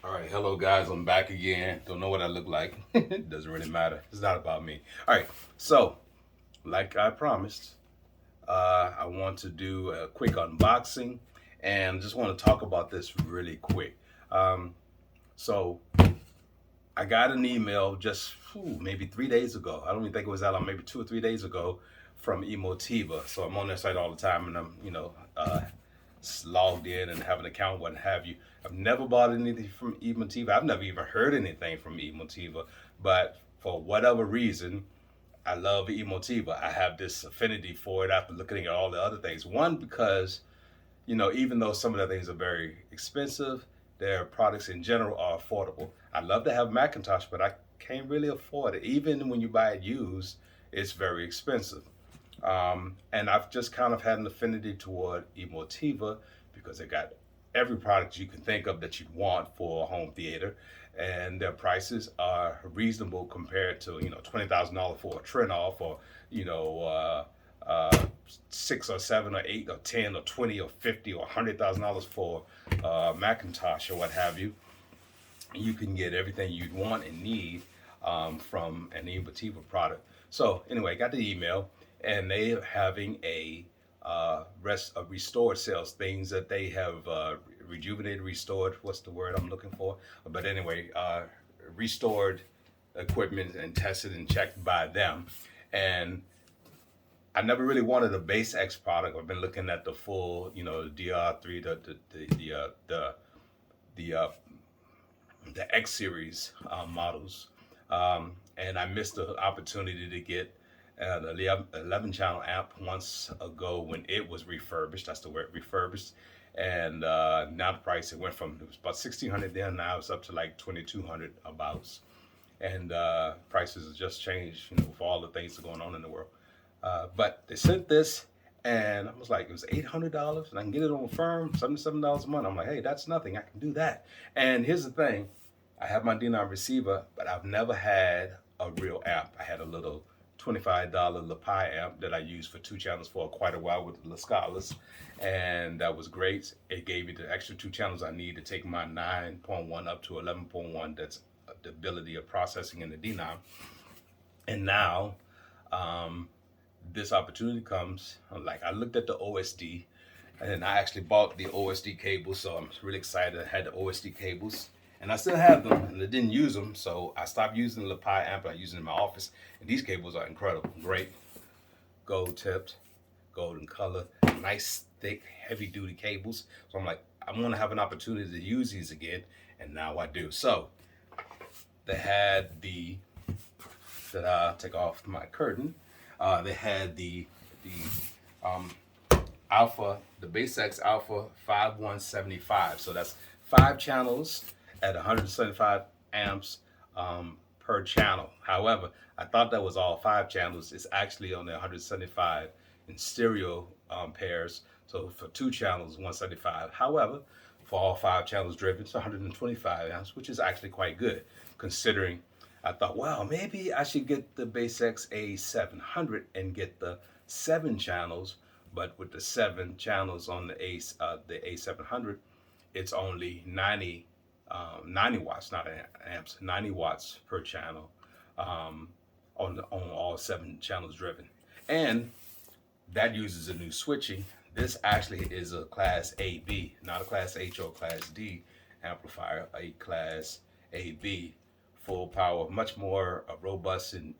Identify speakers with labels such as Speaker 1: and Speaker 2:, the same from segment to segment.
Speaker 1: All right, hello guys, I'm back again. Don't know what I look like. It doesn't really matter. It's not about me. All right, so like I promised, I want to do a quick unboxing and just want to talk about this really quick. Um, so I got an email just maybe 3 days ago. I don't even think it was that long, maybe 2 or 3 days ago from Emotiva. So I'm on their site all the time and I'm, logged in and have an account, what have you. I've never bought anything from Emotiva. I've never even heard anything from Emotiva, but for whatever reason, I love Emotiva. I have this affinity for it after looking at all the other things. One, because even though some of the things are very expensive, their products in general are affordable. I love to have Macintosh, but I can't really afford it. Even when you buy it used, it's very expensive. And I've just kind of had an affinity toward Emotiva because they got every product you can think of that you'd want for a home theater, and their prices are reasonable compared to $20,000 for a Trinoff, or you know six or seven or eight or 10 or 20 or 50 or $100,000 for Macintosh or what have you. You can get everything you'd want and need from an Emotiva product. So anyway, got the email, and they are having a restored sales, things that they have rejuvenated, restored. What's the word I'm looking for? But anyway, restored equipment and tested and checked by them. And I never really wanted a BasX product. I've been looking at the full, DR3, the uh, the X series models, and I missed the opportunity to get the 11 channel amp once ago when it was refurbished. That's the word, refurbished. And now the price, it went from, it was about 1,600 then, now it's up to like 2,200 abouts. And prices have just changed, for all the things that are going on in the world. But they sent this, and I was like, it was $800, and I can get it on firm, $77 a month. I'm like, hey, that's nothing. I can do that. And here's the thing: I have my D9 receiver, but I've never had a real amp. I had a little $25 LaPi amp that I used for 2 channels for quite a while with the La Scalas, and that was great. It gave me the extra 2 channels I need to take my 9.1 up to 11.1. That's the ability of processing in the D9. And now, um, this opportunity comes. Like, I looked at the OSD, and I actually bought the OSD cables, so I'm really excited. I had the OSD cables, and I still have them, and I didn't use them, so I stopped using the Pi amp. I use it in my office, and these cables are incredible, great, gold tipped, golden color, nice, thick, heavy duty cables. So I'm like, I'm gonna have an opportunity to use these again, and now I do. So they had the that take off my curtain. They had the Alpha, the BasX Alpha 5175. So that's 5 channels at 175 amps per channel. However, I thought that was all 5 channels. It's actually only 175 in stereo pairs. So for 2 channels, 175. However, for all 5 channels driven, it's 125 amps, which is actually quite good considering. I thought, wow, maybe I should get the BasX A700 and get the 7 channels. But with the 7 channels on the A700, it's only 90 watts, not amps, 90 watts per channel, on all 7 channels driven. And that uses a new switching. This actually is a Class AB, not a Class H or Class D amplifier, a Class AB, full power, much more robust and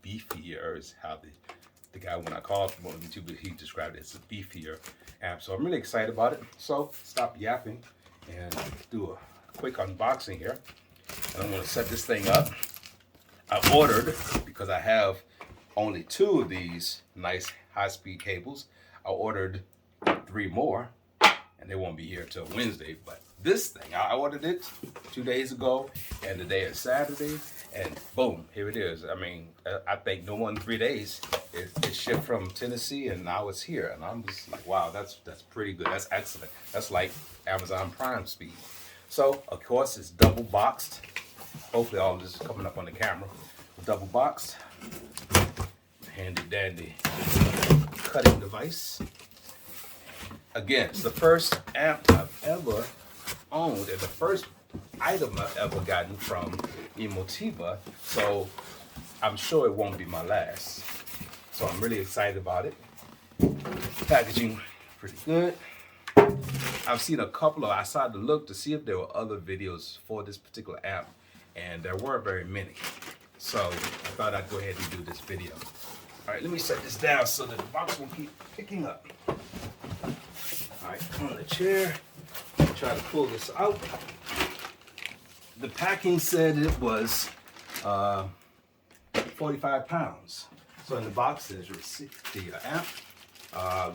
Speaker 1: beefier is how the guy, when I called him on YouTube, he described it as a beefier amp. So I'm really excited about it. So stop yapping and do a quick unboxing here. And I'm going to set this thing up. I ordered, because I have only 2 of these nice high-speed cables, I ordered 3 more, and they won't be here till Wednesday. But this thing, I ordered it 2 days ago, and today is Saturday, and boom, here it is. I mean, I think no more than 3 days. It shipped from Tennessee, and now it's here. And I'm just like, wow, that's pretty good. That's excellent. That's like Amazon Prime speed. So, of course, it's double boxed. Hopefully all this is coming up on the camera. Double boxed. Handy dandy cutting device. Again, it's the first amp I've ever owned, and the first item I've ever gotten from Emotiva, so I'm sure it won't be my last. So I'm really excited about it. Packaging pretty good. I've seen a couple of, I started to look to see if there were other videos for this particular app, and there weren't very many. So I thought I'd go ahead and do this video. All right, let me set this down so that the box won't keep picking up. All right, on the chair, try to pull this out. The packing said it was 45 pounds. So in the box there's the amp.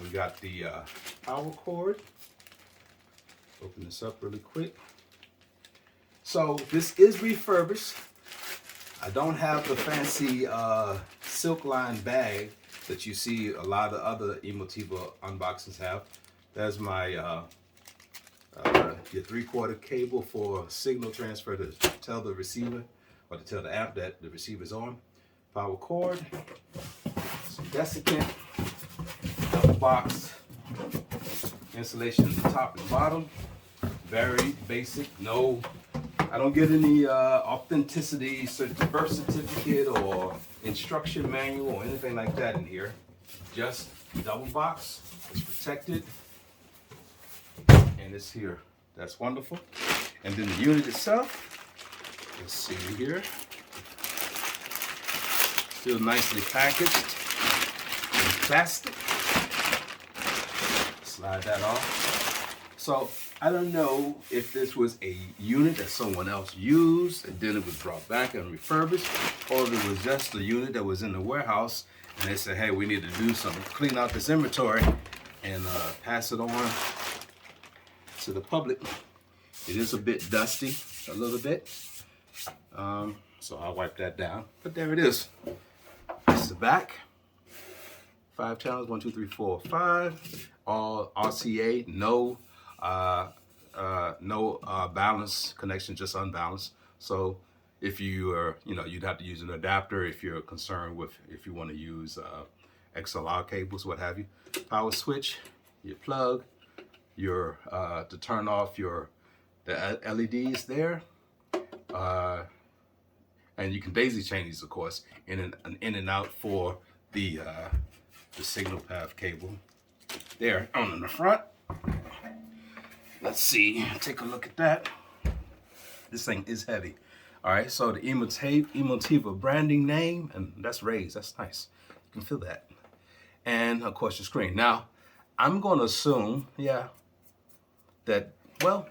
Speaker 1: We got the power cord. Open this up really quick. So this is refurbished. I don't have the fancy silk line bag that you see a lot of other Emotiva unboxings have. There's my your 3/4 cable for signal transfer to tell the receiver or to tell the amp that the receiver's on. Power cord, some desiccant, double box insulation at the top and bottom. Very basic. No, I don't get any authenticity birth certificate or instruction manual or anything like that in here. Just double box. It's protected, and it's here. That's wonderful. And then the unit itself, let's see here, still nicely packaged in plastic. Slide that off. So I don't know if this was a unit that someone else used and then it was brought back and refurbished, or if it was just a unit that was in the warehouse and they said, hey, we need to do something, clean out this inventory and pass it on to the public. It is a bit dusty, a little bit. So I'll wipe that down. But there it is. This is the back. 5 channels, 1, 2, 3, 4, 5. All RCA, no balance connection, just unbalanced. So if you are, you'd have to use an adapter if you're concerned with, if you want to use XLR cables, what have you. Power switch, your plug, your to turn off the LEDs there, and you can daisy chain these, of course, in and out for the signal path cable there on the front. Let's see, take a look at that. This thing is heavy. All right, so the Emotiva branding name, and that's raised. That's nice. You can feel that. And of course, your screen. Now, I'm going to assume, that, well,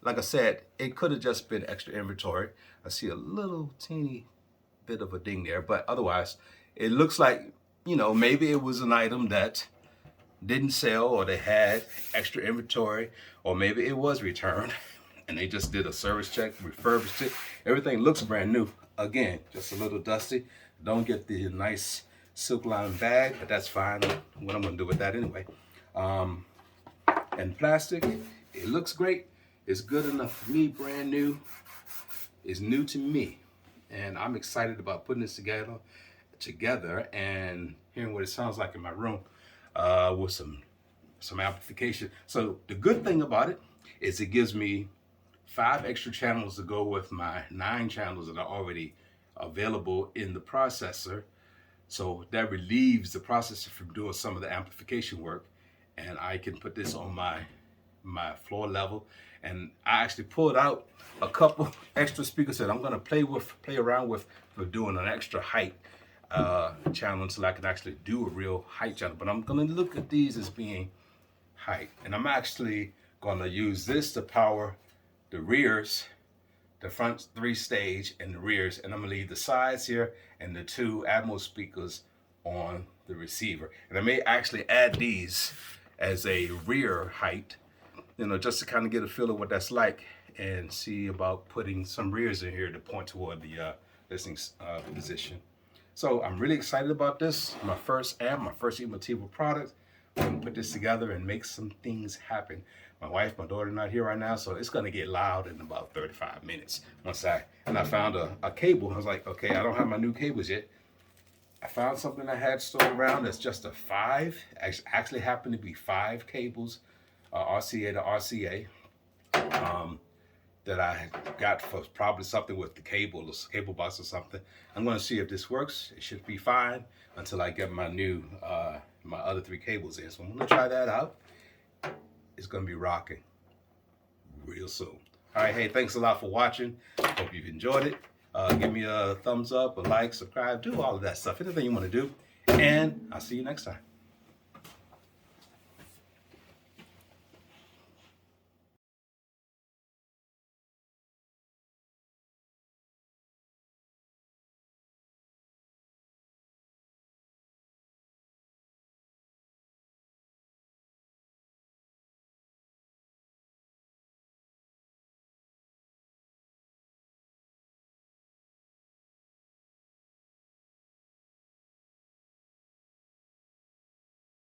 Speaker 1: like I said, it could have just been extra inventory. I see a little teeny bit of a ding there, but otherwise, it looks like, maybe it was an item that didn't sell, or they had extra inventory, or maybe it was returned and they just did a service check, refurbished it. Everything looks brand new. Again, just a little dusty. Don't get the nice silk line bag, but that's fine. What I'm gonna do with that anyway. And plastic, it looks great. It's good enough for me, brand new. It's new to me. And I'm excited about putting this together and hearing what it sounds like in my room with some amplification. So the good thing about it is it gives me 5 extra channels to go with my 9 channels that are already available in the processor. So that relieves the processor from doing some of the amplification work, and I can put this on my floor level. And I actually pulled out a couple extra speakers that I'm going to play around with for doing an extra height channel until I can actually do a real height channel. But I'm going to look at these as being height, and I'm actually going to use this to power the rears, the front 3 stage and the rears, and I'm going to leave the sides here and the 2 Atmos speakers on the receiver. And I may actually add these as a rear height, just to kind of get a feel of what that's like, and see about putting some rears in here to point toward the listening position. So I'm really excited about this. My first amp, my first Emotiva product. I'm gonna put this together and make some things happen. My wife, my daughter are not here right now, so it's gonna get loud in about 35 minutes. I found a cable. I was like, okay, I don't have my new cables yet. I found something I had stored around that's just a 5. Actually happened to be 5 cables, RCA to RCA. that I got for probably something with the cable box or something. I'm going to see if this works. It should be fine until I get my new my other 3 cables in. So I'm going to try that out. It's going to be rocking real soon. All right, hey, thanks a lot for watching. Hope you've enjoyed it. Give me a thumbs up, a like, subscribe, do all of that stuff. Anything you want to do. And I'll see you next time.